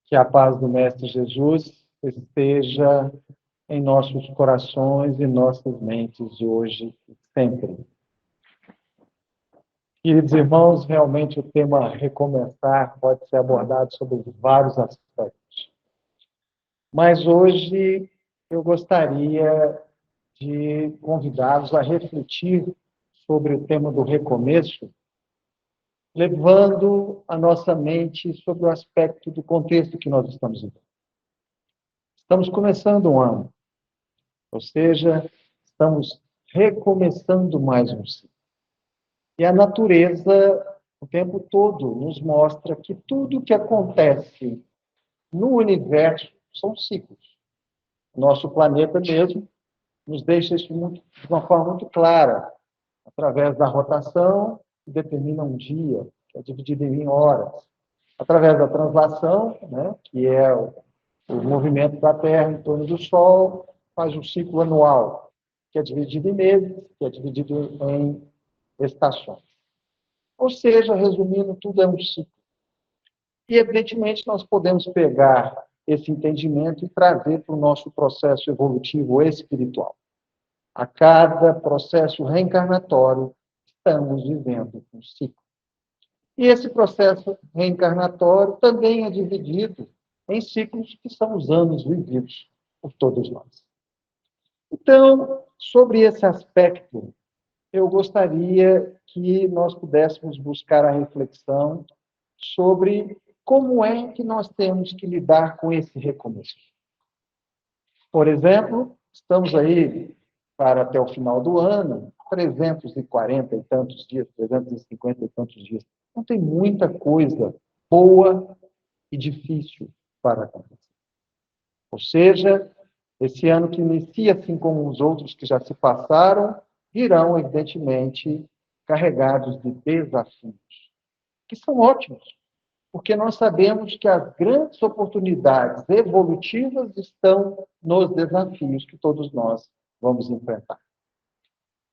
Que a paz do Mestre Jesus esteja em nossos corações e nossas mentes hoje e sempre. Queridos irmãos, realmente o tema recomeçar pode ser abordado sobre vários aspectos. Mas hoje eu gostaria de convidá-los a refletir sobre o tema do recomeço, levando a nossa mente sobre o aspecto do contexto que nós estamos vivendo. Estamos começando um ano, ou seja, estamos recomeçando mais um ciclo. E a natureza, o tempo todo, nos mostra que tudo que acontece no universo são ciclos. O nosso planeta mesmo nos deixa isso de uma forma muito clara, através da rotação, que determina um dia, que é dividido em horas, através da translação, né, que é o movimento da Terra em torno do Sol, faz um ciclo anual, que é dividido em meses, que é dividido em estações. Ou seja, resumindo, tudo é um ciclo. E, evidentemente, nós podemos pegar esse entendimento e trazer para o nosso processo evolutivo espiritual. A cada processo reencarnatório, estamos vivendo um ciclo. E esse processo reencarnatório também é dividido em ciclos que são os anos vividos por todos nós. Então, sobre esse aspecto, eu gostaria que nós pudéssemos buscar a reflexão sobre como é que nós temos que lidar com esse recomeço. Por exemplo, estamos aí para até o final do ano, 340 e tantos dias, 350 e tantos dias. Não tem muita coisa boa e difícil para acontecer. Ou seja, esse ano que inicia, assim como os outros que já se passaram, virão, evidentemente, carregados de desafios, que são ótimos, porque nós sabemos que as grandes oportunidades evolutivas estão nos desafios que todos nós vamos enfrentar.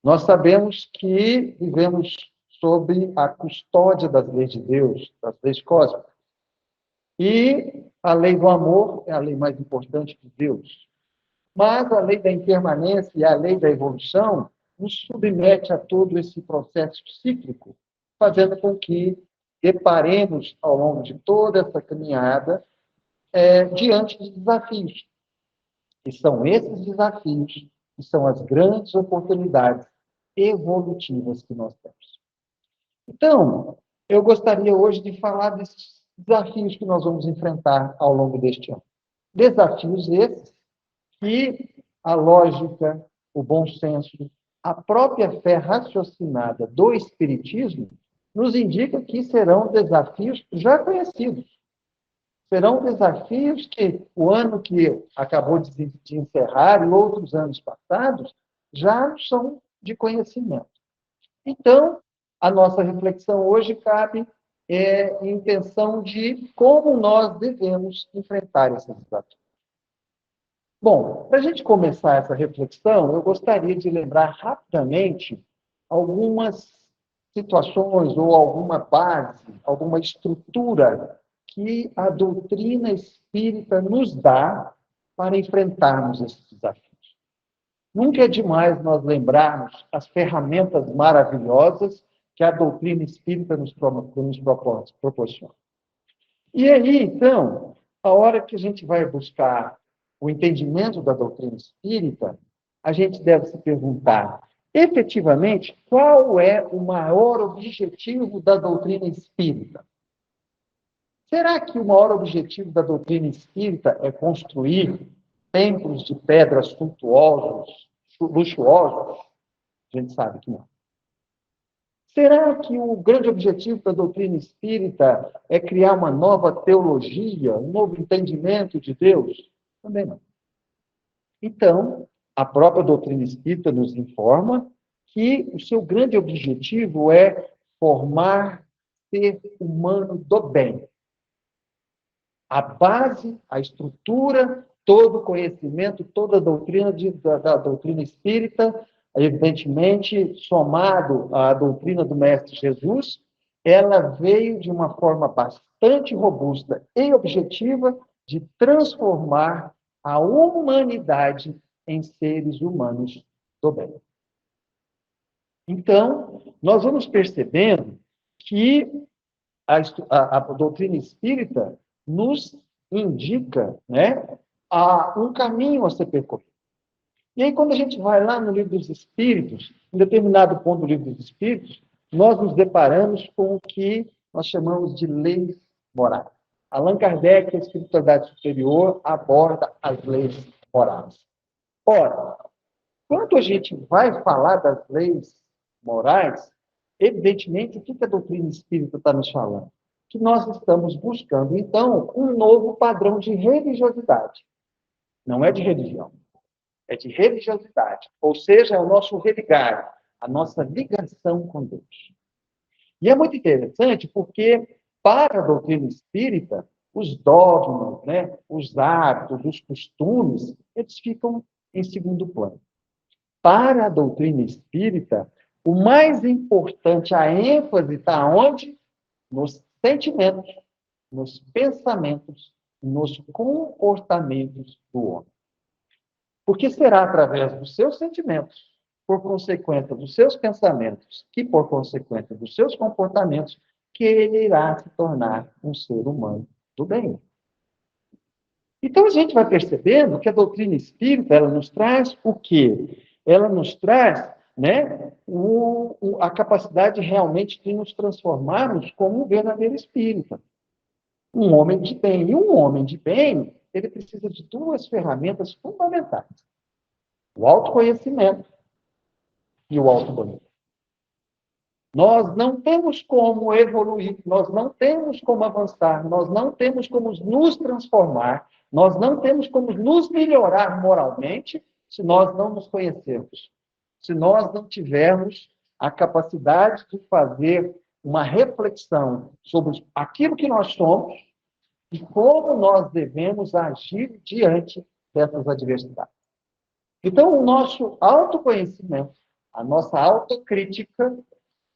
Nós sabemos que vivemos sob a custódia das leis de Deus, das leis cósmicas. E a lei do amor é a lei mais importante de Deus. Mas a lei da impermanência e a lei da evolução nos submete a todo esse processo cíclico, fazendo com que deparemos, ao longo de toda essa caminhada, diante de desafios. E são esses desafios que são as grandes oportunidades evolutivas que nós temos. Então, eu gostaria hoje de falar desses desafios que nós vamos enfrentar ao longo deste ano. Desafios esses que a lógica, o bom senso, a própria fé raciocinada do Espiritismo nos indica que serão desafios já conhecidos. Serão desafios que o ano que acabou de encerrar e outros anos passados já são de conhecimento. Então, a nossa reflexão hoje cabe em intenção de como nós devemos enfrentar esses desafios. Bom, para a gente começar essa reflexão, eu gostaria de lembrar rapidamente algumas situações ou alguma base, alguma estrutura que a doutrina espírita nos dá para enfrentarmos esses desafios. Nunca é demais nós lembrarmos as ferramentas maravilhosas que a doutrina espírita nos proporciona. E aí, então, a hora que a gente vai buscar o entendimento da doutrina espírita, a gente deve se perguntar, efetivamente, qual é o maior objetivo da doutrina espírita? Será que o maior objetivo da doutrina espírita é construir templos de pedras suntuosos, luxuosos? A gente sabe que não. Será que o grande objetivo da doutrina espírita é criar uma nova teologia, um novo entendimento de Deus? Também não. Então, a própria doutrina espírita nos informa que o seu grande objetivo é formar ser humano do bem. A base, a estrutura, todo o conhecimento, toda a doutrina da doutrina espírita, evidentemente, somado à doutrina do Mestre Jesus, ela veio de uma forma bastante robusta e objetiva de transformar a humanidade em seres humanos do bem. Então, nós vamos percebendo que a doutrina espírita nos indica, né, um caminho a ser percorrido. E aí, quando a gente vai lá no Livro dos Espíritos, em determinado ponto do Livro dos Espíritos, nós nos deparamos com o que nós chamamos de leis morais. Allan Kardec, a espiritualidade superior, aborda as leis morais. Ora, quando a gente vai falar das leis morais, evidentemente, o que a doutrina espírita está nos falando? Que nós estamos buscando, então, um novo padrão de religiosidade. Não é de religião, é de religiosidade. Ou seja, é o nosso religar, a nossa ligação com Deus. E é muito interessante porque, para a doutrina espírita, os dogmas, né, os hábitos, os costumes, eles ficam em segundo plano. Para a doutrina espírita, o mais importante, a ênfase está onde? Nos sentimentos, nos pensamentos, nos comportamentos do homem. Porque será através dos seus sentimentos, por consequência dos seus pensamentos, que por consequência dos seus comportamentos, que ele irá se tornar um ser humano do bem. Então, a gente vai percebendo que a doutrina espírita, ela nos traz o quê? Ela nos traz, né, a capacidade realmente de nos transformarmos como um verdadeiro espírita. Um homem de bem. E um homem de bem, ele precisa de duas ferramentas fundamentais. O autoconhecimento e o autodomínio. Nós não temos como evoluir, nós não temos como avançar, nós não temos como nos transformar, nós não temos como nos melhorar moralmente se nós não nos conhecermos, se nós não tivermos a capacidade de fazer uma reflexão sobre aquilo que nós somos e como nós devemos agir diante dessas adversidades. Então, o nosso autoconhecimento, a nossa autocrítica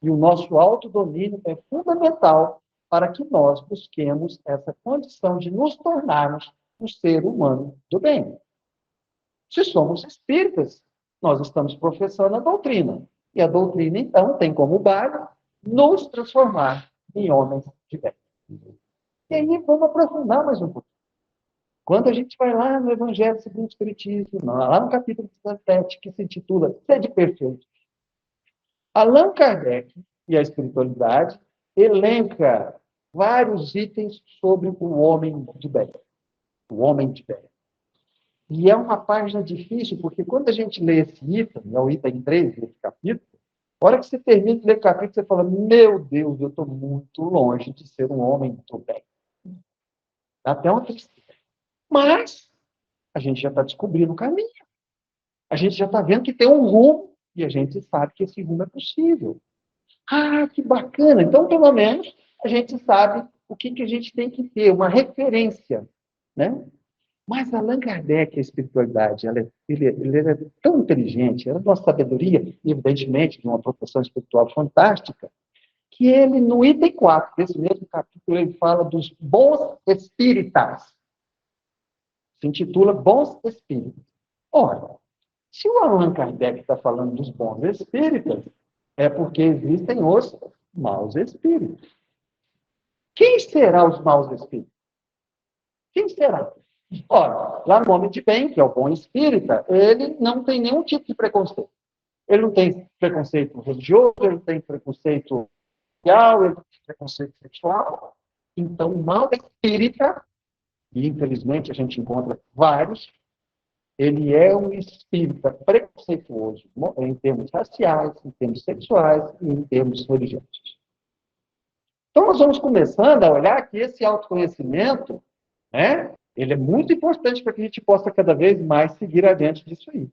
e o nosso autodomínio é fundamental para que nós busquemos essa condição de nos tornarmos um ser humano do bem. Se somos espíritas, nós estamos professando a doutrina. E a doutrina, então, tem como base nos transformar em homens de bem. E aí, vamos aprofundar mais um pouco. Quando a gente vai lá no Evangelho segundo o Espiritismo, lá no capítulo 17, que se intitula Sede Perfeito, Allan Kardec e a espiritualidade elenca vários itens sobre o homem de bem. O homem de bem. E é uma página difícil, porque quando a gente lê esse item, é o item 3 desse capítulo, a hora que você termina de ler o capítulo, você fala, meu Deus, eu estou muito longe de ser um homem do bem. Dá até uma tristeza. Mas a gente já está descobrindo o caminho. A gente já está vendo que tem um rumo e a gente sabe que esse rumo é possível. Ah, que bacana! Então, pelo menos, a gente sabe o que a gente tem que ter, uma referência, né? Mas Allan Kardec, a espiritualidade, ele é tão inteligente, ela é de uma sabedoria, evidentemente, de uma profissão espiritual fantástica, que ele, no item 4 desse mesmo capítulo, ele fala dos bons espíritas. Se intitula Bons Espíritos. Ora, se o Allan Kardec está falando dos bons espíritas, é porque existem os maus espíritos. Quem será os maus espíritos? Quem será? Ora, lá no homem de bem, que é o bom espírita, ele não tem nenhum tipo de preconceito. Ele não tem preconceito religioso, ele não tem preconceito social, ele não tem preconceito sexual. Então, o mal espírita, e infelizmente a gente encontra vários, ele é um espírita preconceituoso em termos raciais, em termos sexuais e em termos religiosos. Então, nós vamos começando a olhar que esse autoconhecimento, né, ele é muito importante para que a gente possa cada vez mais seguir adiante disso aí.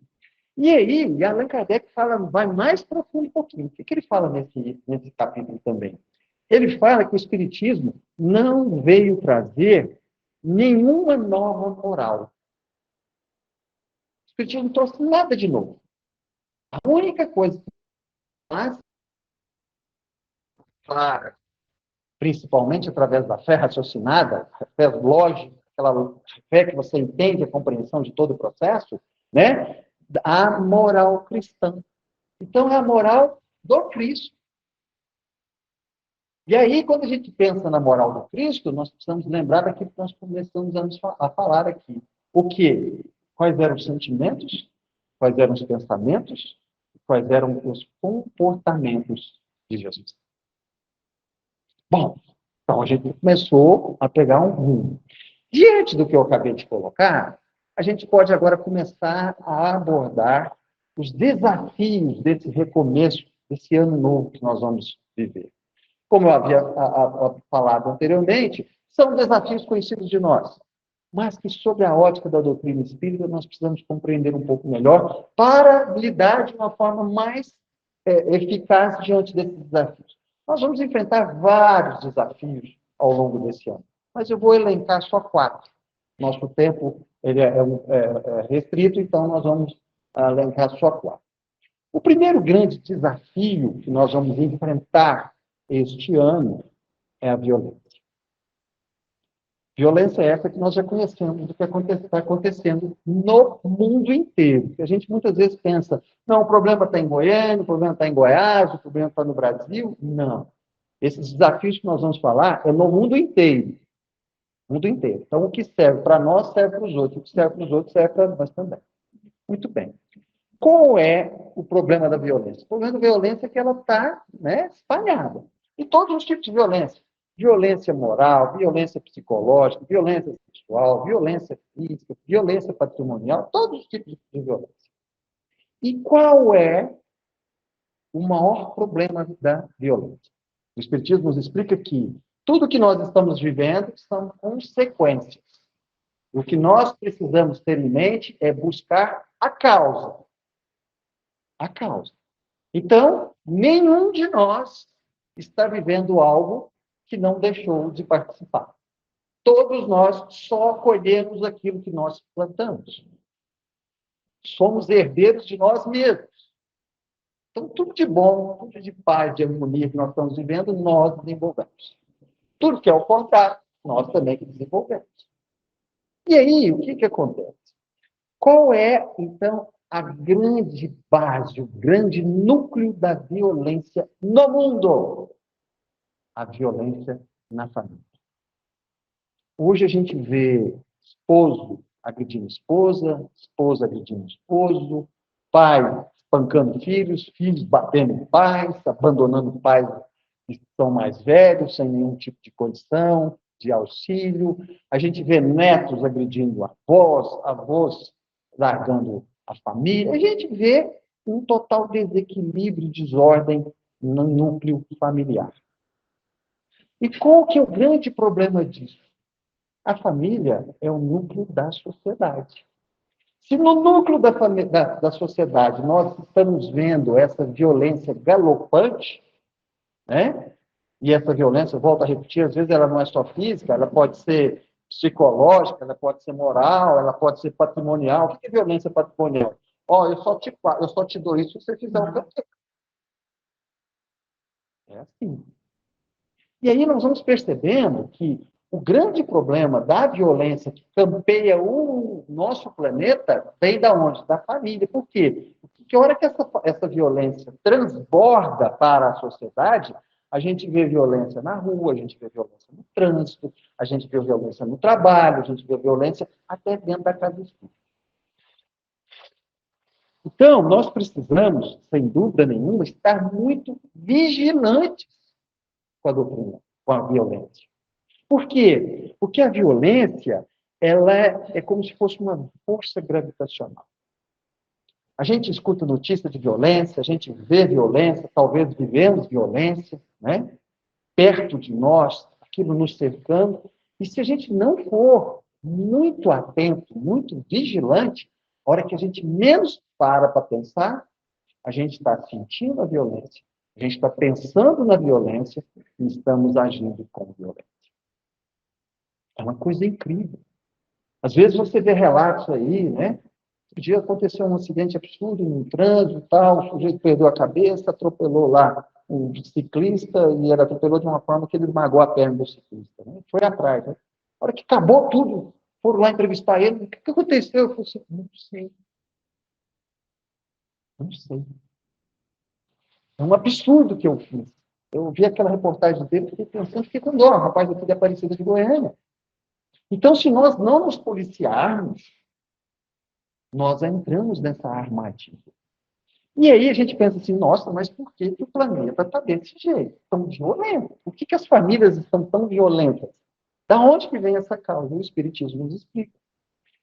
E aí, Allan Kardec vai mais profundo um pouquinho. O que ele fala nesse capítulo também? Ele fala que o Espiritismo não veio trazer nenhuma nova moral. O Espiritismo não trouxe nada de novo. A única coisa que faz, clara, principalmente através da fé raciocinada, a fé lógica, aquela fé que você entende a compreensão de todo o processo, né? A moral cristã. Então, é a moral do Cristo. E aí, quando a gente pensa na moral do Cristo, nós precisamos lembrar daquilo que nós começamos a falar aqui. O quê? Quais eram os sentimentos? Quais eram os pensamentos? Quais eram os comportamentos de Jesus? Bom, então a gente começou a pegar um rumo. Diante do que eu acabei de colocar, a gente pode agora começar a abordar os desafios desse recomeço, desse ano novo que nós vamos viver. Como eu havia falado anteriormente, são desafios conhecidos de nós, mas que, sob a ótica da doutrina espírita, nós precisamos compreender um pouco melhor para lidar de uma forma mais eficaz diante desses desafios. Nós vamos enfrentar vários desafios ao longo desse ano, mas eu vou elencar só 4. Nosso tempo ele é restrito, então nós vamos elencar só 4. O primeiro grande desafio que nós vamos enfrentar este ano é a violência. Violência é essa que nós já conhecemos do que está acontecendo no mundo inteiro. A gente muitas vezes pensa, não, o problema está em Goiânia, o problema está em Goiás, o problema está no Brasil. Não. Esses desafios que nós vamos falar é no mundo inteiro. Mundo inteiro. Então, o que serve para nós serve para os outros. O que serve para os outros serve para nós também. Muito bem. Qual é o problema da violência? O problema da violência é que ela está espalhada. E todos os tipos de violência. Violência moral, violência psicológica, violência sexual, violência física, violência patrimonial, todos os tipos de violência. E qual é o maior problema da violência? O Espiritismo nos explica que tudo que nós estamos vivendo são consequências. O que nós precisamos ter em mente é buscar a causa. A causa. Então, nenhum de nós está vivendo algo que não deixou de participar. Todos nós só colhemos aquilo que nós plantamos. Somos herdeiros de nós mesmos. Então, tudo de bom, tudo de paz, de harmonia que nós estamos vivendo, nós desenvolvemos. Tudo que é o contrário, nós também desenvolvemos. E aí, o que acontece? Qual é, então, a grande base, o grande núcleo da violência no mundo? A violência na família. Hoje a gente vê esposo agredindo esposa, esposa agredindo esposo, pai espancando filhos, filhos batendo em pais, abandonando pais que são mais velhos, sem nenhum tipo de condição, de auxílio. A gente vê netos agredindo avós, avós largando a família. A gente vê um total desequilíbrio e desordem no núcleo familiar. E qual que é o grande problema disso? A família é o núcleo da sociedade. Se no núcleo da sociedade nós estamos vendo essa violência galopante, e essa violência, volto a repetir, às vezes ela não é só física, ela pode ser psicológica, ela pode ser moral, ela pode ser patrimonial. O que é violência patrimonial? Eu só te dou isso se você fizer o que eu quero. É assim. E aí nós vamos percebendo que o grande problema da violência que campeia o nosso planeta vem da onde? Da família. Por quê? Porque a hora que essa violência transborda para a sociedade, a gente vê violência na rua, a gente vê violência no trânsito, a gente vê violência no trabalho, a gente vê violência até dentro da casa do filho. Então, nós precisamos, sem dúvida nenhuma, estar muito vigilantes com a doutrina, com a violência. Por quê? Porque a violência, ela é como se fosse uma força gravitacional. A gente escuta notícia de violência, a gente vê violência, talvez vivemos violência, perto de nós, aquilo nos cercando, e se a gente não for muito atento, muito vigilante, a hora que a gente menos para pensar, a gente está sentindo a violência, a gente está pensando na violência e estamos agindo com violência. É uma coisa incrível. Às vezes você vê relatos aí, Um dia aconteceu um acidente absurdo no trânsito, tal, o sujeito perdeu a cabeça, atropelou lá um ciclista e ele atropelou de uma forma que ele esmagou a perna do ciclista. Né? Foi atrás. Né? A hora que acabou tudo, foram lá entrevistar ele. O que aconteceu? Eu falei assim, não sei. Não sei. É um absurdo o que eu fiz. Eu vi aquela reportagem dele, fiquei pensando, fiquei com dó, rapaz aqui de Aparecida de Goiânia. Então, se nós não nos policiarmos, nós entramos nessa armadilha. E aí a gente pensa assim, nossa, mas por que o planeta está desse jeito, tão violento? Por que as famílias estão tão violentas? Da onde que vem essa causa? O Espiritismo nos explica.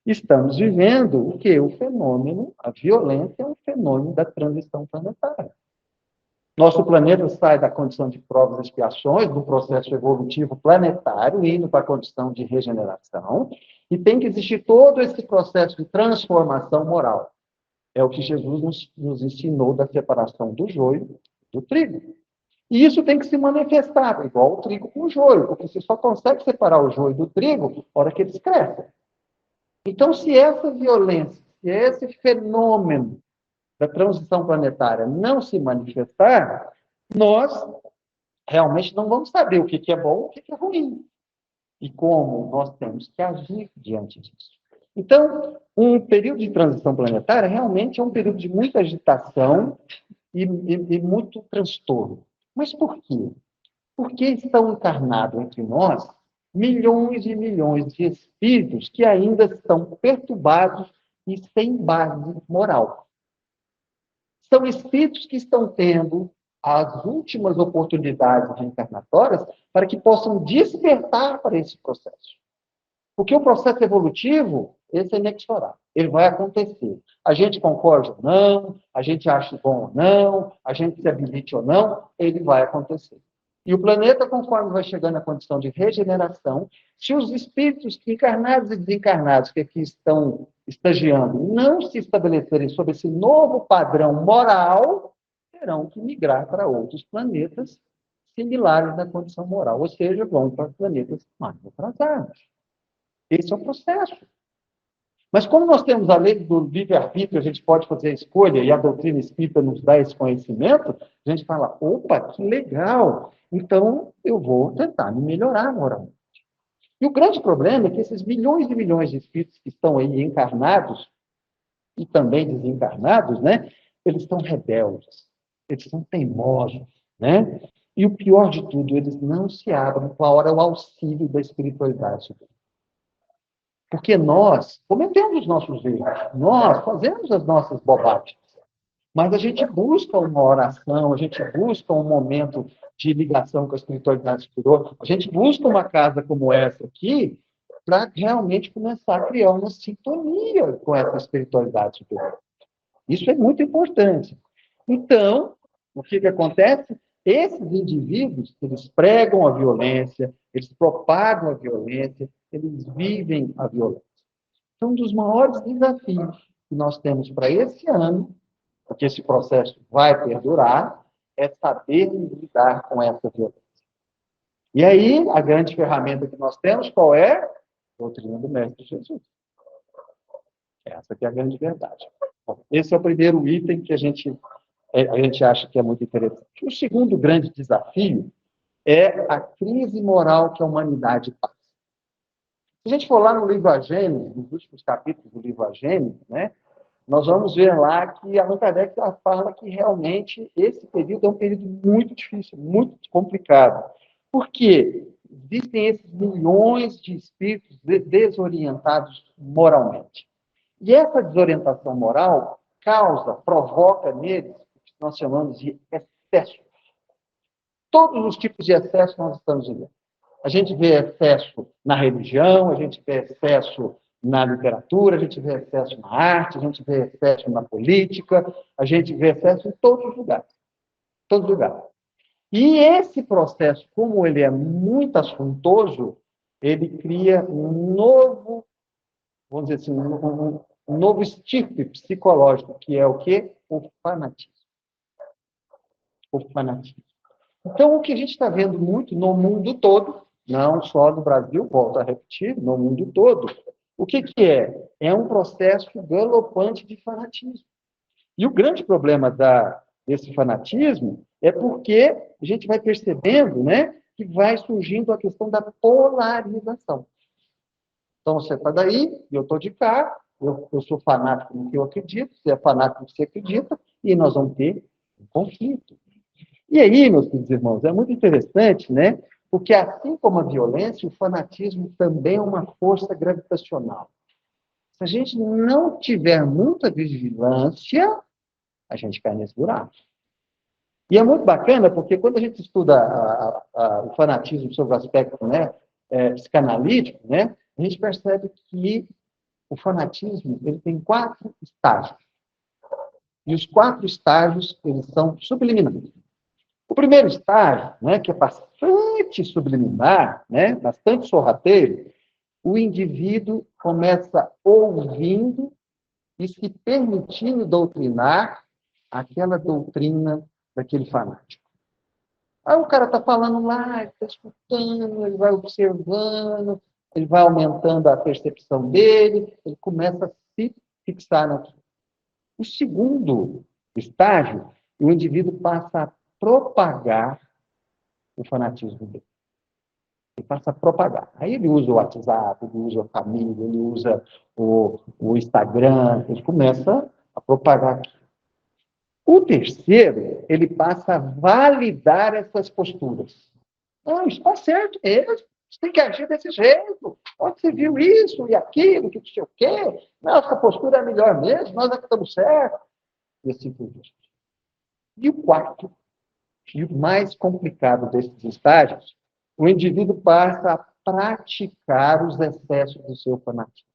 Estamos vivendo o quê? O fenômeno, a violência é um fenômeno da transição planetária. Nosso planeta sai da condição de provas e expiações, do processo evolutivo planetário, indo para a condição de regeneração, e tem que existir todo esse processo de transformação moral. É o que Jesus nos ensinou da separação do joio do trigo. E isso tem que se manifestar, igual o trigo com o joio, porque você só consegue separar o joio do trigo na hora que eles crescem. Então, se essa violência, se esse fenômeno da transição planetária não se manifestar, nós realmente não vamos saber o que é bom e o que é ruim. E como nós temos que agir diante disso. Então, um período de transição planetária realmente é um período de muita agitação e muito transtorno. Mas por quê? Porque estão encarnados entre nós milhões e milhões de espíritos que ainda estão perturbados e sem base moral. São espíritos que estão tendo as últimas oportunidades reencarnatórias para que possam despertar para esse processo. Porque o processo evolutivo, esse é inexorável. Ele vai acontecer. A gente concorda ou não, a gente acha bom ou não, a gente se habilite ou não, ele vai acontecer. E o planeta, conforme vai chegando à condição de regeneração, se os espíritos encarnados e desencarnados que aqui estão estagiando não se estabelecerem sob esse novo padrão moral, terão que migrar para outros planetas similares na condição moral, ou seja, vão para planetas mais atrasados. Esse é o processo. Mas como nós temos a lei do livre-arbítrio, a gente pode fazer a escolha, e a doutrina espírita nos dá esse conhecimento, a gente fala, opa, que legal, então eu vou tentar me melhorar moralmente. E o grande problema é que esses milhões e milhões de espíritos que estão aí encarnados, e também desencarnados, né, eles são rebeldes, eles são teimosos, né? E o pior de tudo, eles não se abrem para o auxílio da espiritualidade. Porque nós cometemos os nossos erros, nós fazemos as nossas bobagens, mas a gente busca uma oração, a gente busca um momento de ligação com a espiritualidade superior, a gente busca uma casa como essa aqui, para realmente começar a criar uma sintonia com essa espiritualidade superior. Isso é muito importante. Então, o que acontece? Esses indivíduos, eles pregam a violência, eles propagam a violência, eles vivem a violência. Então, um dos maiores desafios que nós temos para esse ano, porque esse processo vai perdurar, é saber lidar com essa violência. E aí, a grande ferramenta que nós temos, qual é? A doutrina do Mestre Jesus. Essa que é a grande verdade. Bom, esse é o primeiro item que a gente acha que é muito interessante. O segundo grande desafio é a crise moral que a humanidade passa. Se a gente for lá no livro A Gênese, nos últimos capítulos do livro A Gênese, né, nós vamos ver lá que Allan Kardec fala que realmente esse período é um período muito difícil, muito complicado. Por quê? Existem esses milhões de espíritos desorientados moralmente. E essa desorientação moral provoca neles o que nós chamamos de excesso. Todos os tipos de excesso nós estamos vivendo. A gente vê excesso na religião, a gente vê excesso na literatura, a gente vê excesso na arte, a gente vê excesso na política, a gente vê excesso em todos os lugares. Todos os lugares. E esse processo, como ele é muito assuntoso, ele cria um novo, vamos dizer assim, um novo estirpe psicológico, que é o quê? O fanatismo. O fanatismo. Então, o que a gente está vendo muito no mundo todo, não só no Brasil, volto a repetir, no mundo todo, o que é? É um processo galopante de fanatismo. E o grande problema desse fanatismo É porque a gente vai percebendo, né, que vai surgindo a questão da polarização. Então, você está daí, eu estou de cá, eu sou fanático no que eu acredito, você é fanático no que você acredita, e nós vamos ter um conflito. E aí, meus queridos irmãos, é muito interessante, né? Porque assim como a violência, o fanatismo também é uma força gravitacional. Se a gente não tiver muita vigilância, a gente cai nesse buraco. E é muito bacana, porque quando a gente estuda o fanatismo sobre o aspecto, né, psicanalítico, né, a gente percebe que o fanatismo ele tem 4 estágios. E os 4 estágios eles são subliminares. O primeiro estágio, né, que é bastante subliminar, né, bastante sorrateiro, o indivíduo começa ouvindo e se permitindo doutrinar aquela doutrina daquele fanático. Aí o cara está falando lá, ele está escutando, ele vai observando, ele vai aumentando a percepção dele, ele começa a se fixar naquilo. O segundo estágio, o indivíduo passa a propagar o fanatismo dele. Ele passa a propagar. Aí ele usa o WhatsApp, ele usa a família, ele usa o Instagram, ele começa a propagar aquilo. O terceiro, ele passa a validar essas posturas. Não, isso está certo mesmo. Você tem que agir desse jeito. Onde você viu isso e aquilo, que não sei o quê. Nossa postura é a melhor mesmo, nós é que estamos certos. E assim por diante. E o quarto, e o mais complicado desses estágios, o indivíduo passa a praticar os excessos do seu fanatismo.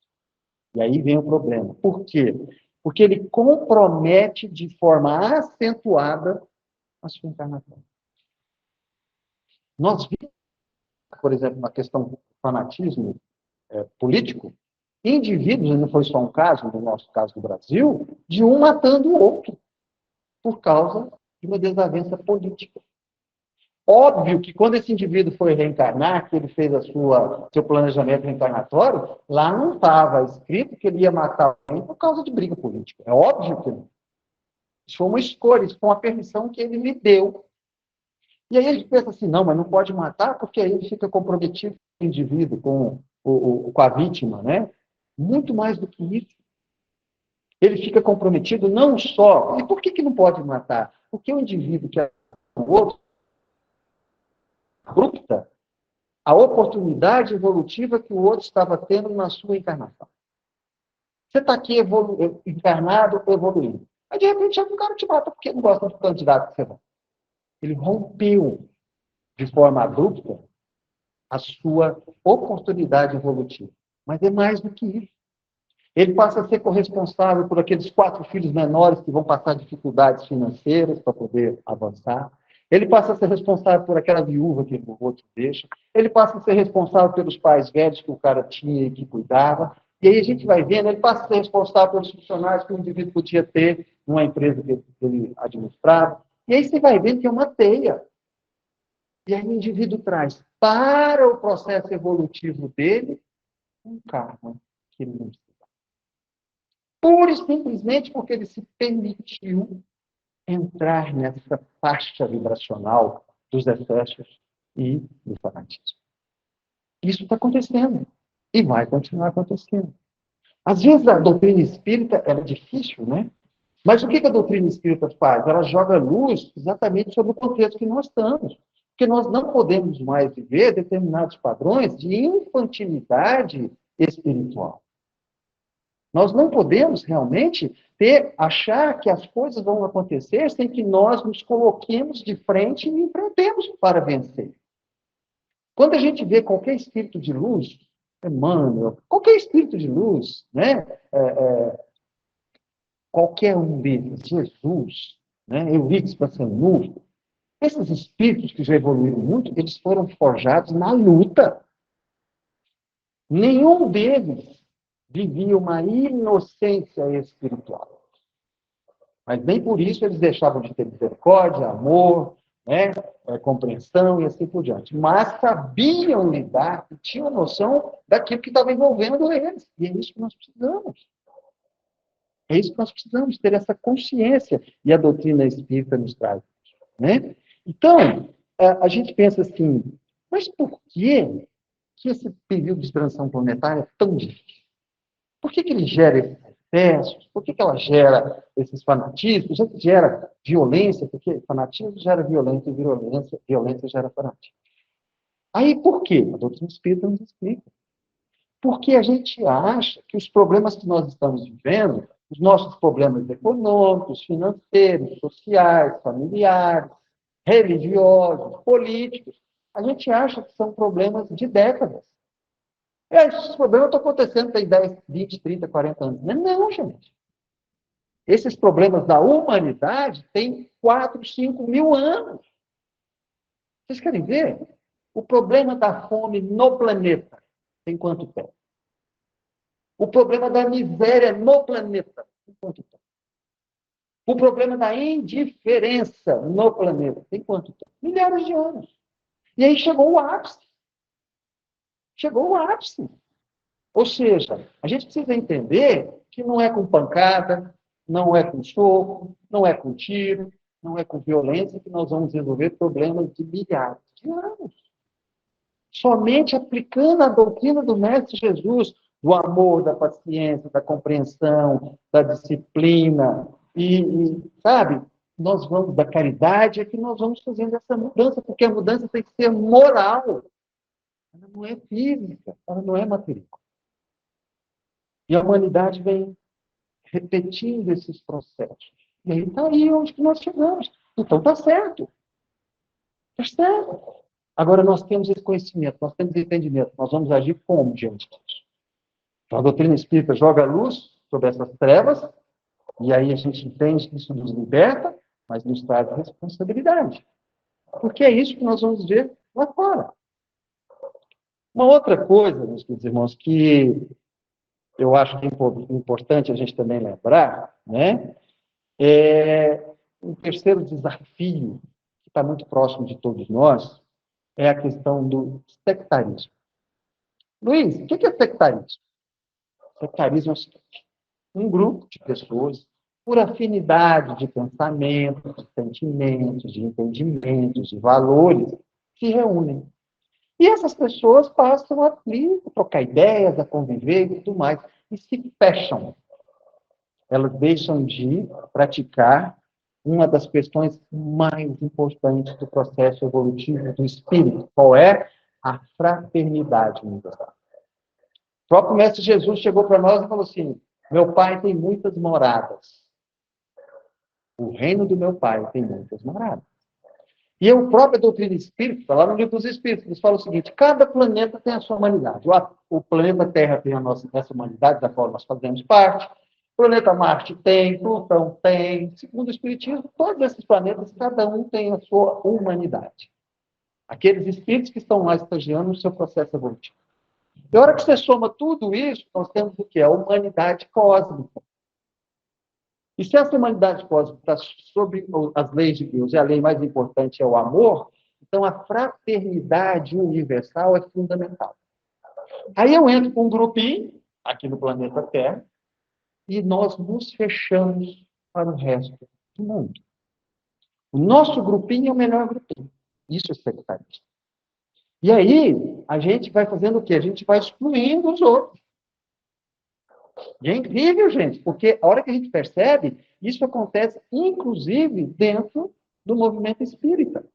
E aí vem o problema. Por quê? Porque ele compromete de forma acentuada a sua encarnação. Nós vimos, por exemplo, na questão do fanatismo político, indivíduos, e não foi só um caso, no nosso caso do Brasil, de um matando o outro, por causa de uma desavença política. Óbvio que quando esse indivíduo foi reencarnar, que ele fez seu planejamento reencarnatório, lá não estava escrito que ele ia matar alguém por causa de briga política. É óbvio que não. Isso foi uma escolha, isso foi uma permissão que ele lhe deu. E aí a gente pensa assim, não, mas não pode matar, porque aí ele fica comprometido com o indivíduo, com a vítima, né? Muito mais do que isso. Ele fica comprometido não só... E por que não pode matar? Porque o indivíduo que é o outro, abrupta a oportunidade evolutiva que o outro estava tendo na sua encarnação. Você está aqui encarnado, evoluindo. Aí, de repente, chega um cara te mata porque não gosta do candidato que você vai. Ele rompeu de forma abrupta a sua oportunidade evolutiva. Mas é mais do que isso. Ele passa a ser corresponsável por aqueles 4 filhos menores que vão passar dificuldades financeiras para poder avançar. Ele passa a ser responsável por aquela viúva que o outro deixa. Ele passa a ser responsável pelos pais velhos que o cara tinha e que cuidava. E aí a gente vai vendo, ele passa a ser responsável pelos funcionários que o indivíduo podia ter numa empresa que ele administrava. E aí você vai vendo que é uma teia. E aí o indivíduo traz para o processo evolutivo dele um karma que ele não precisa. Pura e simplesmente porque ele se permitiu entrar nessa faixa vibracional dos excessos e do fanatismo. Isso está acontecendo e vai continuar acontecendo. Às vezes a doutrina espírita é difícil, né? Mas o que a doutrina espírita faz? Ela joga luz exatamente sobre o contexto que nós estamos. Porque nós não podemos mais viver determinados padrões de infantilidade espiritual. Nós não podemos realmente achar que as coisas vão acontecer sem que nós nos coloquemos de frente e enfrentemos para vencer. Quando a gente vê qualquer espírito de luz, Emmanuel, qualquer espírito de luz, né? Qualquer um deles, Jesus, né? Eurípides Passanufo, esses espíritos que já evoluíram muito, eles foram forjados na luta. Nenhum deles vivia uma inocência espiritual. Mas nem por isso eles deixavam de ter misericórdia, amor, né, compreensão e assim por diante. Mas sabiam lidar e tinham noção daquilo que estava envolvendo eles. E é isso que nós precisamos. É isso que nós precisamos, ter essa consciência. E a doutrina espírita nos traz. né? Então, a gente pensa assim, mas por que esse período de transição planetária é tão difícil? Por que ele gera esses excessos? Por que ela gera esses fanatismos? Por que gera violência? Porque fanatismo gera violência e violência gera fanatismo. Aí, por quê? A doutrina espírita nos explica. Porque a gente acha que os problemas que nós estamos vivendo, os nossos problemas econômicos, financeiros, sociais, familiares, religiosos, políticos, a gente acha que são problemas de décadas. Esses problemas estão acontecendo tem 10, 20, 30, 40 anos. Não, gente. Esses problemas da humanidade têm 4, 5 mil anos. Vocês querem ver? O problema da fome no planeta tem quanto tempo? O problema da miséria no planeta tem quanto tempo? O problema da indiferença no planeta tem quanto tempo? Milhares de anos. E aí chegou o ápice. Chegou o ápice. Ou seja, a gente precisa entender que não é com pancada, não é com soco, não é com tiro, não é com violência que nós vamos resolver problemas de milhares de anos. Somente aplicando a doutrina do Mestre Jesus, do amor, da paciência, da compreensão, da disciplina, sabe, nós vamos, da caridade, é que nós vamos fazendo essa mudança, porque a mudança tem que ser moral. Ela não é física, ela não é material. E a humanidade vem repetindo esses processos. E aí está aí onde que nós chegamos. Então está certo. Está certo. Agora nós temos esse conhecimento, nós temos esse entendimento. Nós vamos agir como diante disso? Então, a doutrina espírita joga luz sobre essas trevas, e aí a gente entende que isso nos liberta, mas nos traz responsabilidade. Porque é isso que nós vamos ver lá fora. Uma outra coisa, meus queridos irmãos, que eu acho que é importante a gente também lembrar, né? Um terceiro desafio, que está muito próximo de todos nós, é a questão do sectarismo. Luiz, o que é sectarismo? Sectarismo é o seguinte: um grupo de pessoas, por afinidade de pensamento, de sentimentos, de entendimentos, de valores, se reúnem. E essas pessoas passam a trocar ideias, a conviver e tudo mais, e se fecham. Elas deixam de praticar uma das questões mais importantes do processo evolutivo do espírito. Qual é? A fraternidade universal. O próprio Mestre Jesus chegou para nós e falou assim: meu pai tem muitas moradas. O reino do meu pai tem muitas moradas. E a própria doutrina espírita, lá no livro dos Espíritos, eles falam o seguinte: cada planeta tem a sua humanidade. O planeta Terra tem essa humanidade, da qual nós fazemos parte. O planeta Marte tem, Plutão tem. Segundo o Espiritismo, todos esses planetas, cada um tem a sua humanidade. Aqueles espíritos que estão lá estagiando no seu processo evolutivo. E a hora que você soma tudo isso, nós temos o que? A humanidade cósmica. E se essa humanidade cósmica está sobre as leis de Deus, e a lei mais importante é o amor, então a fraternidade universal é fundamental. Aí eu entro com um grupinho, aqui no planeta Terra, e nós nos fechamos para o resto do mundo. O nosso grupinho é o melhor grupinho. Isso é sectarismo. E aí, a gente vai fazendo o quê? A gente vai excluindo os outros. E é incrível, gente, porque a hora que a gente percebe, isso acontece, inclusive, dentro do movimento espírita.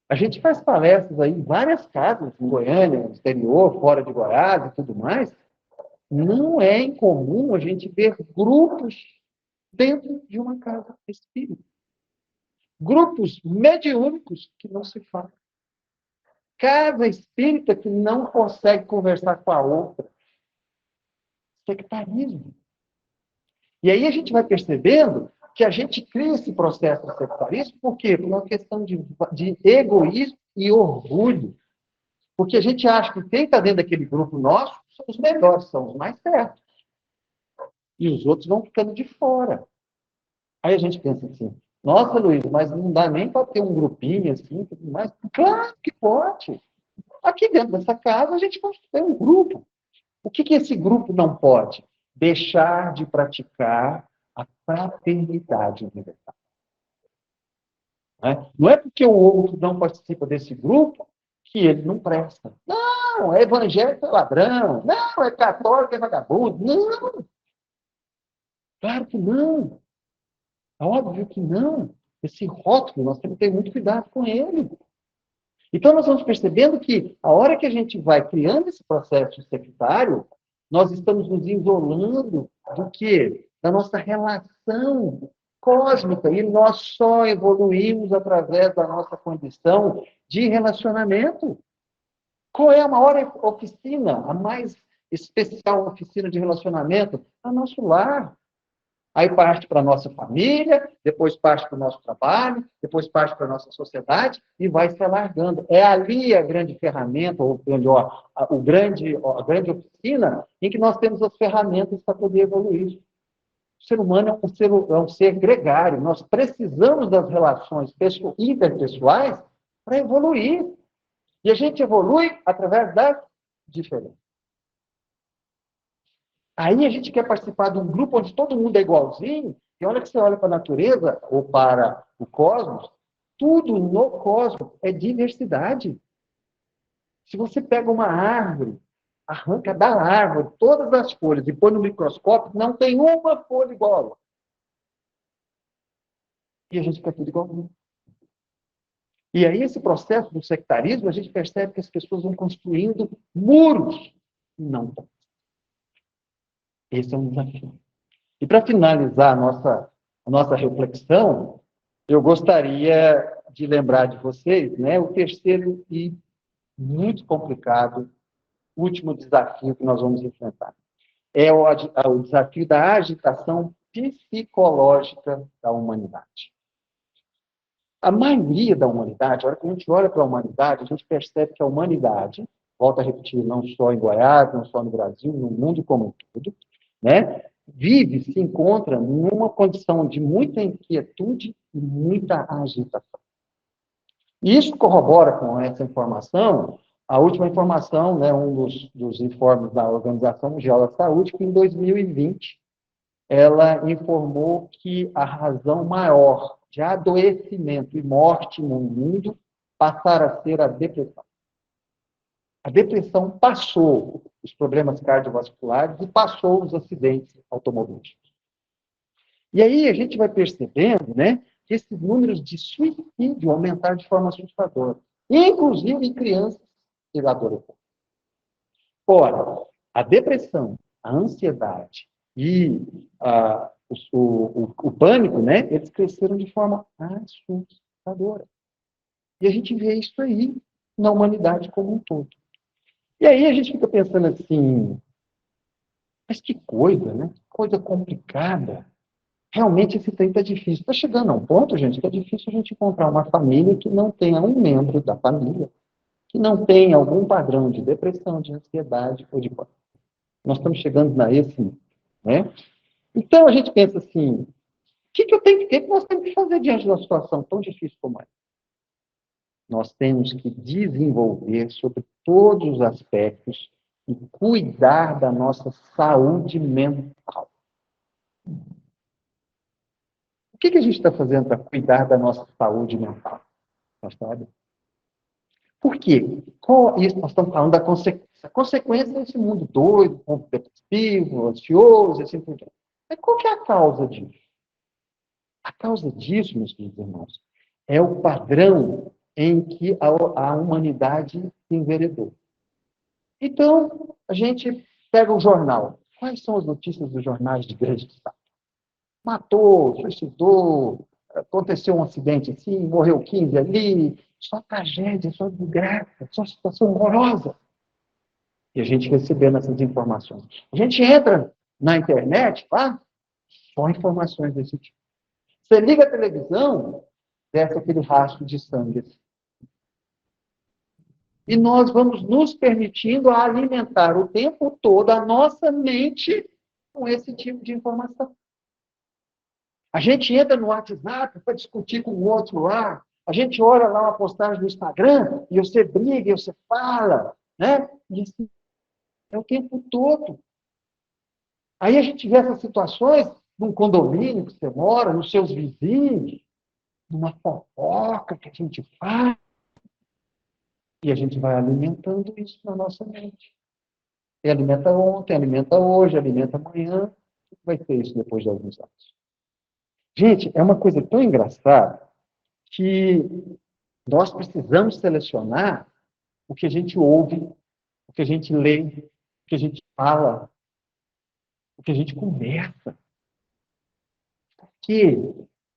A gente faz palestras aí em várias casas, em Goiânia, no exterior, fora de Goiás e tudo mais. Não é incomum a gente ver grupos dentro de uma casa espírita. Grupos mediúnicos que não se falam. Casa espírita que não consegue conversar com a outra. Sectarismo. E aí a gente vai percebendo que a gente cria esse processo de sectarismo, por quê? Por uma questão de egoísmo e orgulho. Porque a gente acha que quem está dentro daquele grupo nosso são os melhores, são os mais certos. E os outros vão ficando de fora. Aí a gente pensa assim: nossa, Luiz, mas não dá nem para ter um grupinho assim, tudo mais. Claro que pode. Aqui dentro dessa casa a gente pode ter um grupo. O que esse grupo não pode? Deixar de praticar a fraternidade universal. Né? Não é porque o outro não participa desse grupo que ele não presta. Não, é evangélico, é ladrão. Não, é católico, é vagabundo. Não, claro que não. Óbvio que não. Esse rótulo, nós temos que ter muito cuidado com ele. Então, nós vamos percebendo que, a hora que a gente vai criando esse processo sectário, nós estamos nos isolando do quê? Da nossa relação cósmica. E nós só evoluímos através da nossa condição de relacionamento. Qual é a maior oficina, a mais especial oficina de relacionamento? A nosso lar. Aí parte para a nossa família, depois parte para o nosso trabalho, depois parte para a nossa sociedade e vai se alargando. É ali a grande ferramenta, ou melhor, a grande oficina em que nós temos as ferramentas para poder evoluir. O ser humano é um ser gregário. Nós precisamos das relações interpessoais para evoluir. E a gente evolui através das diferenças. Aí a gente quer participar de um grupo onde todo mundo é igualzinho, e olha que você olha para a natureza ou para o cosmos, tudo no cosmos é diversidade. Se você pega uma árvore, arranca da árvore todas as folhas e põe no microscópio, não tem uma folha igual. E a gente fica tudo igualzinho. E aí, esse processo do sectarismo, a gente percebe que as pessoas vão construindo muros. Não. Esse é um desafio. E para finalizar a nossa reflexão, eu gostaria de lembrar de vocês, né, o terceiro e muito complicado último desafio que nós vamos enfrentar. É o desafio da agitação psicológica da humanidade. A maioria da humanidade, a hora que a gente olha para a humanidade, a gente percebe que a humanidade, volto a repetir, não só em Goiás, não só no Brasil, no mundo como um todo, né, vive, se encontra numa condição de muita inquietude e muita agitação. E isso corrobora com essa informação, a última informação, né, um dos informes da Organização Mundial da Saúde, que em 2020 ela informou que a razão maior de adoecimento e morte no mundo passaram a ser a depressão. A depressão passou os problemas cardiovasculares e passou os acidentes automobilísticos. E aí a gente vai percebendo, né, que esses números de suicídio aumentaram de forma assustadora, inclusive em crianças e adolescentes. Ora, a depressão, a ansiedade e o pânico, né, eles cresceram de forma assustadora. E a gente vê isso aí na humanidade como um todo. E aí a gente fica pensando assim, mas que coisa, né? Coisa complicada. Realmente esse tempo é difícil. Está chegando a um ponto, gente, que é difícil a gente encontrar uma família que não tenha um membro da família que não tenha algum padrão de depressão, de ansiedade ou de pânico. Nós estamos chegando a esse nível, né? Então a gente pensa assim, o que nós temos que fazer diante de uma situação tão difícil como essa? Nós temos que desenvolver sobre todos os aspectos e cuidar da nossa saúde mental. O que a gente está fazendo para cuidar da nossa saúde mental? Nós sabemos. Por quê? Isso nós estamos falando da consequência. A consequência desse mundo doido, depressivo, ansioso, assim por diante. Mas qual que é a causa disso? A causa disso, meus queridos irmãos, é o padrão em que a humanidade se enveredou. Então, a gente pega o jornal. Quais são as notícias dos jornais de grande destaque? Matou, suicidou, aconteceu um acidente assim, morreu 15 ali, só tragédia, só desgraça, só situação horrorosa. E a gente recebendo essas informações. A gente entra na internet, tá? Só informações desse tipo. Você liga a televisão, desce aquele rastro de sangue. E nós vamos nos permitindo alimentar o tempo todo a nossa mente com esse tipo de informação. A gente entra no WhatsApp para discutir com o outro lá. A gente olha lá uma postagem no Instagram e você briga, e você fala, né? E assim, é o tempo todo. Aí a gente vê essas situações num condomínio que você mora, nos seus vizinhos. numa fofoca que a gente faz, e a gente vai alimentando isso na nossa mente. E alimenta ontem, alimenta hoje, alimenta amanhã, vai ter isso depois de alguns anos. Gente, é uma coisa tão engraçada que nós precisamos selecionar o que a gente ouve, o que a gente lê, o que a gente fala, o que a gente conversa. Por quê?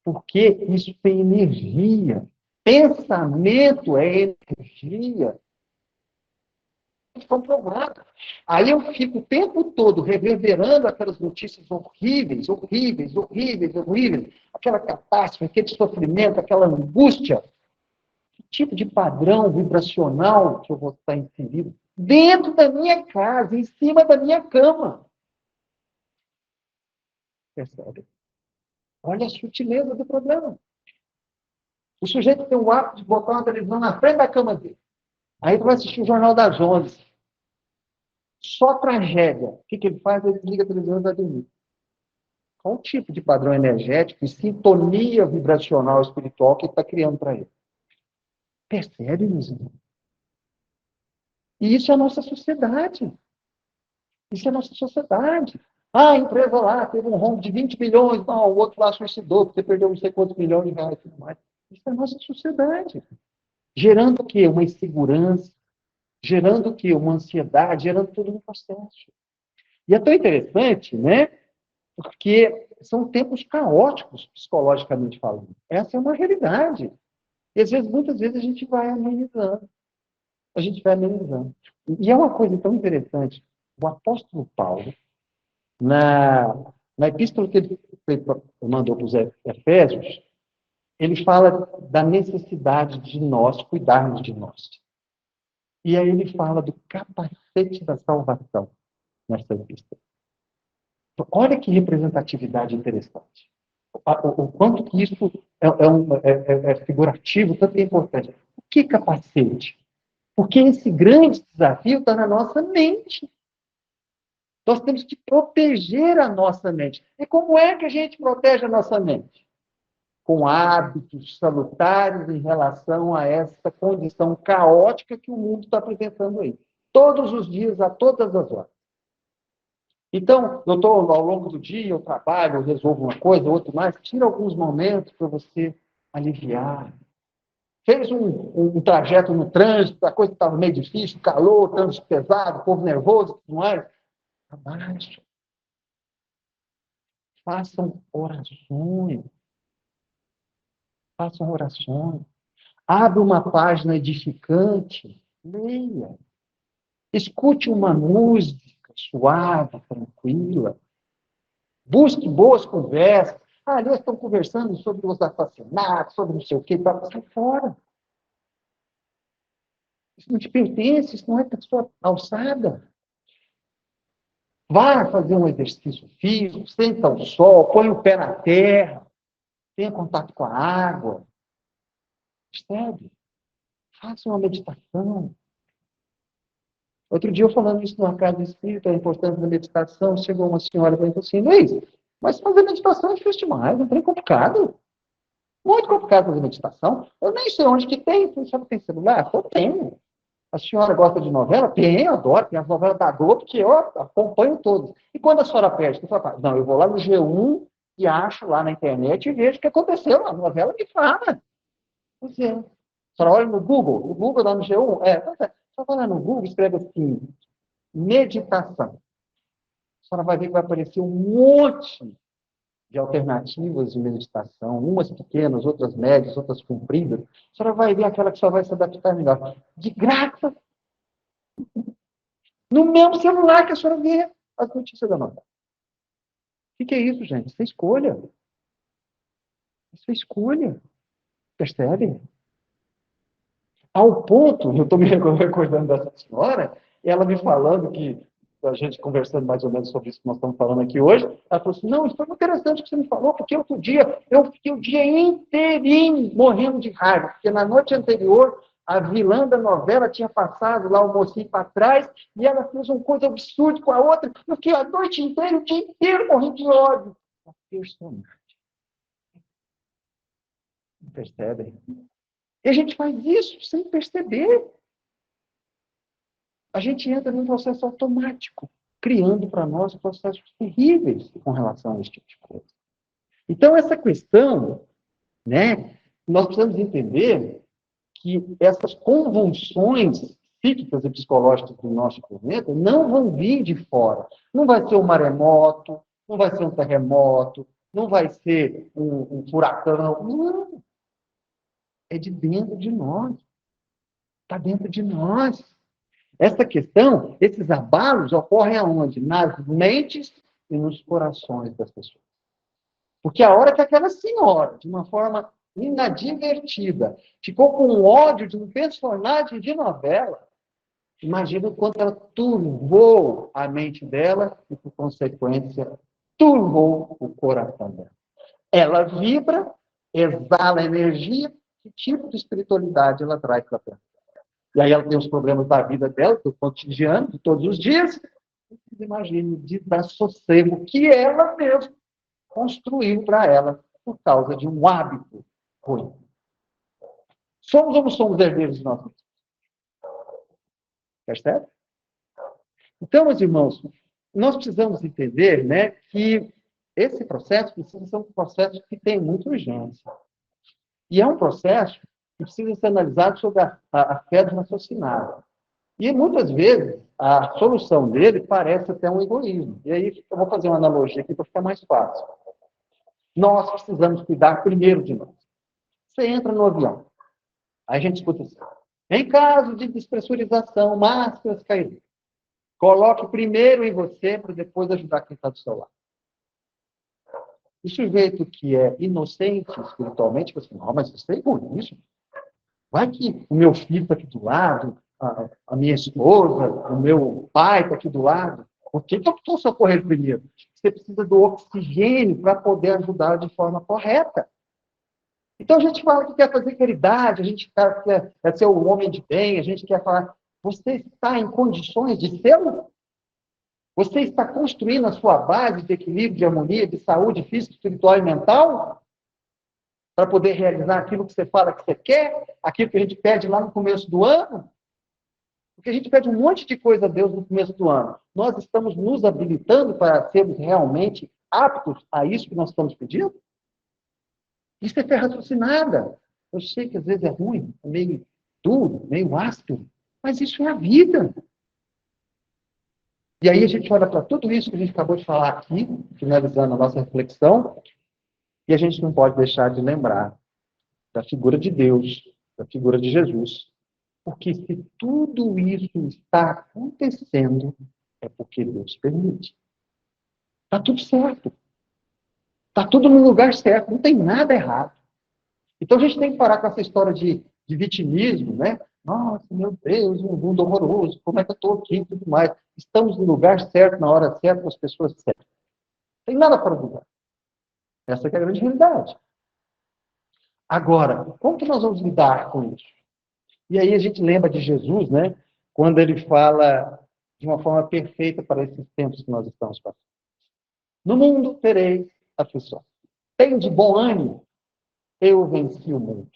Porque isso tem energia. Pensamento é energia. Comprovado. Aí eu fico o tempo todo reverberando aquelas notícias horríveis, horríveis, horríveis, horríveis, aquela catástrofe, aquele sofrimento, aquela angústia. Que tipo de padrão vibracional que eu vou estar inserido dentro da minha casa, em cima da minha cama? Percebe? Olha a sutileza do problema. O sujeito tem o hábito de botar uma televisão na frente da cama dele. Aí ele vai assistir o Jornal das 11. Só tragédia. O que ele faz? Ele desliga a televisão e vai dormir. Qual o tipo de padrão energético e sintonia vibracional espiritual que ele está criando para ele? Percebe, meus irmãos? E isso é a nossa sociedade. Isso é a nossa sociedade. Ah, a empresa lá teve um rombo de 20 bilhões, não, o outro lá suicidou porque perdeu não sei quantos milhões de reais e tudo mais. Isso é a nossa sociedade. Gerando o quê? Uma insegurança, gerando o quê? Uma ansiedade, gerando tudo no processo. E é tão interessante, né? Porque são tempos caóticos, psicologicamente falando. Essa é uma realidade. E, às vezes, muitas vezes, a gente vai amenizando. A gente vai amenizando. E é uma coisa tão interessante. O apóstolo Paulo, na epístola que ele mandou para os Efésios, ele fala da necessidade de nós cuidarmos de nós. E aí ele fala do capacete da salvação nessa epístola. Olha que representatividade interessante. O quanto que isso é figurativo, tanto é importante. O que capacete? Porque esse grande desafio está na nossa mente. Nós temos que proteger a nossa mente. E como é que a gente protege a nossa mente? Com hábitos salutares em relação a essa condição caótica que o mundo está apresentando aí. Todos os dias, a todas as horas. Então, eu estou ao longo do dia, eu trabalho, eu resolvo uma coisa, outra mais, tira alguns momentos para você aliviar. Fez um trajeto no trânsito, a coisa estava meio difícil, calor, trânsito pesado, povo nervoso, tudo mais. Abaixa. Façam orações. Façam orações. Abre uma página edificante. Leia. Escute uma música suave, tranquila. Busque boas conversas. Ah, eles estão conversando sobre os assassinatos, sobre não sei o quê. Sai fora. Isso não te pertence, isso não é da sua alçada. Vá fazer um exercício físico, senta ao sol, põe o pé na terra, tenha contato com a água. Percebe? Faça uma meditação. Outro dia, eu falando isso numa casa espírita, a importância da meditação, chegou uma senhora e falou assim, Luiz, mas fazer meditação é difícil demais, não tem complicado. Muito complicado fazer meditação. Eu nem sei onde que tem. Você sabe que tem celular? Eu tenho. A senhora gosta de novela? Tem, eu adoro. Tem as novelas da Globo que eu acompanho todas. E quando a senhora perde? A senhora fala, não, eu vou lá no G1 e acho lá na internet e vejo o que aconteceu. A novela me fala. Pois é. A senhora olha no Google lá no G1, só vai lá no Google, escreve assim, meditação. A senhora vai ver que vai aparecer um monte de alternativas de meditação, umas pequenas, outras médias, outras compridas. A senhora vai ver aquela que só vai se adaptar melhor. De graça, no mesmo celular que a senhora vê as notícias da novela. O que é isso, gente? Isso é escolha. Isso é escolha. Percebe? Ao ponto, eu estou me recordando dessa senhora, ela me falando que, a gente conversando mais ou menos sobre isso que nós estamos falando aqui hoje, ela falou assim, não, isso foi muito interessante o que você me falou, porque outro dia, eu fiquei o dia inteirinho morrendo de raiva, porque na noite anterior, a vilã da novela tinha passado lá o mocinho para trás, e ela fez uma coisa absurda com a outra, eu fiquei a noite inteira, o dia inteiro morrendo de ódio. A personagem. Percebem? E a gente faz isso sem perceber. A gente entra num processo automático, criando para nós processos terríveis com relação a esse tipo de coisa. Então, essa questão, né, nós precisamos entender que essas convulsões psíquicas e psicológicas do nosso planeta não vão vir de fora. Não vai ser um maremoto, não vai ser um terremoto, não vai ser um furacão. Não. É de dentro de nós. Está dentro de nós. Essa questão, esses abalos ocorrem aonde? Nas mentes e nos corações das pessoas. Porque a hora que aquela senhora, de uma forma inadvertida, ficou com ódio de um personagem de novela, imagina o quanto ela turvou a mente dela e, por consequência, turvou o coração dela. Ela vibra, exala energia, que tipo de espiritualidade ela traz para perto? E aí ela tem os problemas da vida dela, do cotidiano, de todos os dias. Vocês imaginem o desassossego que ela mesma construiu para ela por causa de um hábito ruim. Somos ou não somos herdeiros de nós mesmos? Percebe? Então, meus irmãos, nós precisamos entender, né, que esse processo precisa ser um processo que tem muita urgência. E é um processo que precisa ser analisado sob a fé do raciocinado. E, muitas vezes, a solução dele parece até um egoísmo. E aí, eu vou fazer uma analogia aqui para ficar mais fácil. Nós precisamos cuidar primeiro de nós. Você entra no avião. Aí a gente escuta assim. Em caso de despressurização, máscaras cairão. Coloque primeiro em você para depois ajudar quem está do seu lado. O sujeito que é inocente espiritualmente, fala assim, não, mas isso é egoísmo. Vai que o meu filho está aqui do lado, a minha esposa, o meu pai está aqui do lado. Por que eu estou socorrendo primeiro? Você precisa do oxigênio para poder ajudar de forma correta. Então a gente fala que quer fazer caridade, a gente quer ser o homem de bem, a gente quer falar. Você está em condições de ser? Você está construindo a sua base de equilíbrio, de harmonia, de saúde física, espiritual e mental? Para poder realizar aquilo que você fala que você quer? Aquilo que a gente pede lá no começo do ano? Porque a gente pede um monte de coisa a Deus no começo do ano. Nós estamos nos habilitando para sermos realmente aptos a isso que nós estamos pedindo? Isso é fé raciocinada. Eu sei que às vezes é ruim, é meio duro, meio áspero, mas isso é a vida. E aí a gente olha para tudo isso que a gente acabou de falar aqui, finalizando a nossa reflexão, e a gente não pode deixar de lembrar da figura de Deus, da figura de Jesus. Porque se tudo isso está acontecendo, é porque Deus permite. Está tudo certo. Está tudo no lugar certo, não tem nada errado. Então a gente tem que parar com essa história de vitimismo, né? Nossa, meu Deus, um mundo horroroso, como é que eu estou aqui e tudo mais. Estamos no lugar certo, na hora certa, com as pessoas certas. Não tem nada para mudar. Essa é a grande realidade. Agora, como que nós vamos lidar com isso? E aí a gente lembra de Jesus, né? Quando ele fala de uma forma perfeita para esses tempos que nós estamos passando. No mundo tereis aflições. Tem de bom ânimo, eu venci o mundo.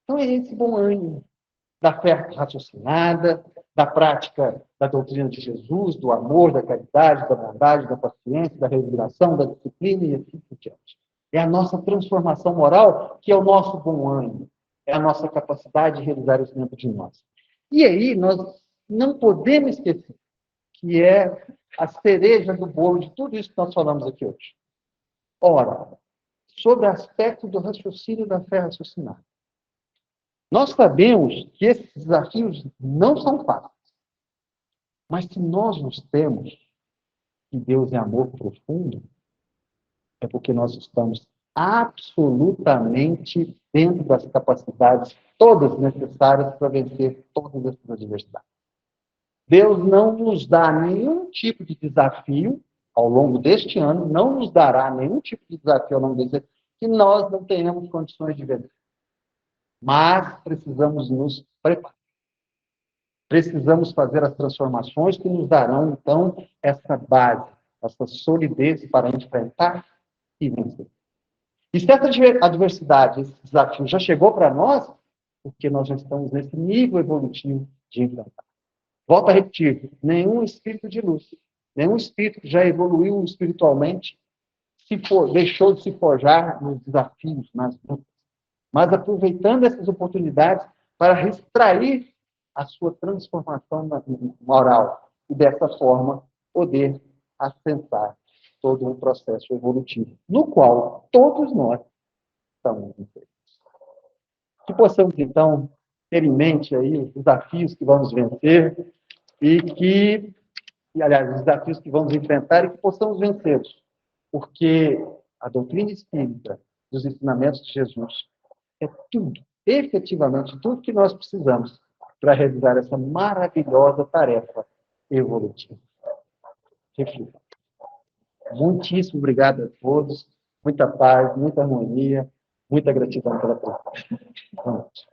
Então é esse bom ânimo da fé raciocinada, da prática da doutrina de Jesus, do amor, da caridade, da bondade, da paciência, da resignação, da disciplina e assim por diante. É a nossa transformação moral que é o nosso bom ânimo, é a nossa capacidade de realizar isso dentro de nós. E aí nós não podemos esquecer que é a cereja do bolo de tudo isso que nós falamos aqui hoje. Ora, sobre o aspecto do raciocínio da fé raciocinada. Nós sabemos que esses desafios não são fáceis. Mas se nós nos temos que Deus é amor profundo, é porque nós estamos absolutamente dentro das capacidades todas necessárias para vencer todas essas adversidades. Deus não nos dá nenhum tipo de desafio ao longo deste ano, não nos dará nenhum tipo de desafio ao longo deste ano, que nós não tenhamos condições de vencer. Mas precisamos nos preparar. Precisamos fazer as transformações que nos darão, então, essa base, essa solidez para enfrentar e vencer. E se essa adversidade, esse desafio já chegou para nós, porque nós já estamos nesse nível evolutivo de enfrentar. Volto a repetir, nenhum espírito de luz, nenhum espírito que já evoluiu espiritualmente deixou de se forjar nos desafios, nas lutas, mas aproveitando essas oportunidades para extrair a sua transformação moral e, dessa forma, poder assentar todo um processo evolutivo, no qual todos nós estamos inseridos. Que possamos, então, ter em mente aí os desafios que vamos vencer aliás, os desafios que vamos enfrentar e que possamos vencê-los, porque a doutrina espírita dos ensinamentos de Jesus é tudo, efetivamente, tudo que nós precisamos para realizar essa maravilhosa tarefa evolutiva. Reflita. Muitíssimo obrigado a todos, muita paz, muita harmonia, muita gratidão pela presença.